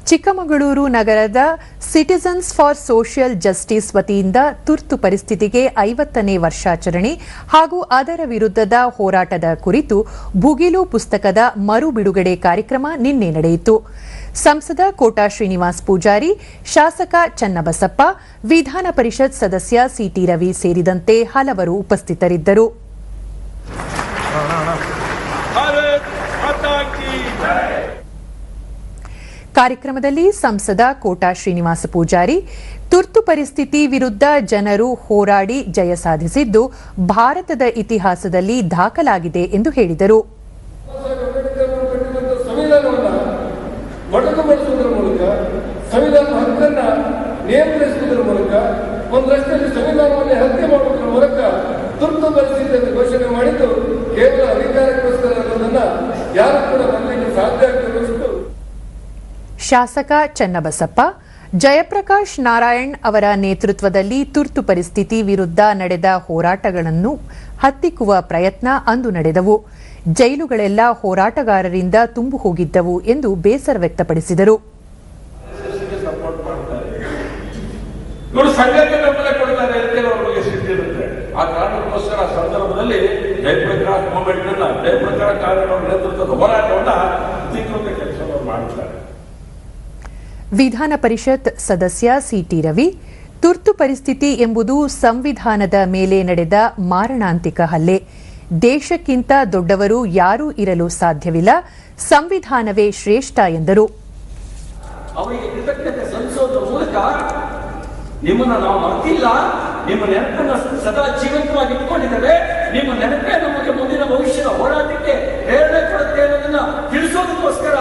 ಚಿಕ್ಕಮಗಳೂರು ನಗರದ citizens for social justice ವತಿಯಿಂದ ತುರ್ತು ಪರಿಸ್ಥಿತಿಗೆ 50ನೇ ವರ್ಷಾಚರಣೆ ಹಾಗೂ ಅದರ ವಿರುದ್ಧದ ಹೋರಾಟದ ಕುರಿತು ಭುಗಿಲು ಪುಸ್ತಕದ ಮರು ಬಿಡುಗಡೆ ಕಾರ್ಯಕ್ರಮ ನಿನ್ನೆ ನಡೆಯಿತು. ಸಂಸದ ಕೋಟಾ ಶ್ರೀನಿವಾಸ್ ಪೂಜಾರಿ, ಶಾಸಕ ಚನ್ನಬಸಪ್ಪ, ವಿಧಾನ ಪರಿಷತ್ ಸದಸ್ಯ ಸಿಟಿ ರವಿ ಸೇರಿದಂತೆ ಹಲವರು ಉಪಸ್ಥಿತರಿದ್ದರು. ಕಾರ್ಯಕ್ರಮದಲ್ಲಿ ಸಂಸದ ಕೋಟಾ ಶ್ರೀನಿವಾಸ ಪೂಜಾರಿ, ತುರ್ತು ಪರಿಸ್ಥಿತಿ ವಿರುದ್ಧ ಜನರು ಹೋರಾಡಿ ಜಯ ಸಾಧಿಸಿದ್ದು ಭಾರತದ ಇತಿಹಾಸದಲ್ಲಿ ದಾಖಲಾಗಿದೆ ಎಂದು ಹೇಳಿದರು. ತುರ್ತು ಪರಿಸ್ಥಿತಿಯನ್ನು ಘೋಷಣೆ ಮಾಡಿದ್ದು ಕೇವಲ ಅಧಿಕಾರಕ್ಕೋಸ್ಕರ ಅನ್ನೋದನ್ನ ಯಾರು ಕೂಡ ಮಾಡಲಿಕ್ಕೆ ಸಾಧ್ಯ ಆಗದಷ್ಟು. ಶಾಸಕ ಚನ್ನಬಸಪ್ಪ, ಜಯಪ್ರಕಾಶ್ ನಾರಾಯಣ್ ಅವರ ನೇತೃತ್ವದಲ್ಲಿ ತುರ್ತು ಪರಿಸ್ಥಿತಿ ವಿರುದ್ಧ ನಡೆದ ಹೋರಾಟಗಳನ್ನು ಹತ್ತಿಕ್ಕುವ ಪ್ರಯತ್ನ ಅಂದು ನಡೆದವು. ಜೈಲುಗಳೆಲ್ಲ ಹೋರಾಟಗಾರರಿಂದ ತುಂಬು ಹೋಗಿದ್ದವು ಎಂದು ಬೇಸರ ವ್ಯಕ್ತಪಡಿಸಿದರು. ಆ ಕಾರಣಕ್ಕೋಸ್ಕರ ಸಂದರ್ಭದಲ್ಲಿ ಜಯಪ್ರಕಾಶ್ ನೇತೃತ್ವದ ಹೋರಾಟವನ್ನ ಕೆಲಸವನ್ನು ಮಾಡುತ್ತಾರೆ. ವಿಧಾನ ಪರಿಷತ್ ಸದಸ್ಯ ಸಿಟಿ ರವಿ, ತುರ್ತು ಪರಿಸ್ಥಿತಿ ಎಂಬುದು ಸಂವಿಧಾನದ ಮೇಲೆ ನಡೆದ ಮಾರಣಾಂತಿಕ ಹಲ್ಲೆ. ದೇಶಕ್ಕಿಂತ ದೊಡ್ಡವರು ಯಾರೂ ಇರಲು ಸಾಧ್ಯವಿಲ್ಲ, ಸಂವಿಧಾನವೇ ಶ್ರೇಷ್ಠ ಎಂದರು. ಅವರಿಗೆ ಕೃತಜ್ಞತೆ ಸಲ್ಲಿಸೋದ್ರ ಮೂಲಕ ನಿಮ್ಮನ್ನ ನಾವು ಮರೆತಿಲ್ಲ, ನಿಮ್ಮ ನೆನಪನ್ನು ಸದಾ ಜೀವಂತವಾಗಿ ಇಟ್ಕೊಂಡಿದ್ದೇವೆ, ನಿಮ್ಮ ನೆನಪೇ ನಮಗೆ ಮುಂದಿನ ಭವಿಷ್ಯದ ಹೋರಾಟಕ್ಕೆ ಪ್ರೇರಣೆ ಕೊಡುತ್ತೆ ಅನ್ನೋದನ್ನ ತಿಳಿಸೋದಕ್ಕೋಸ್ಕರ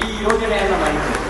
ಈ ಯೋಜನೆಯನ್ನ ಮಾಡಿದ್ದೇವೆ.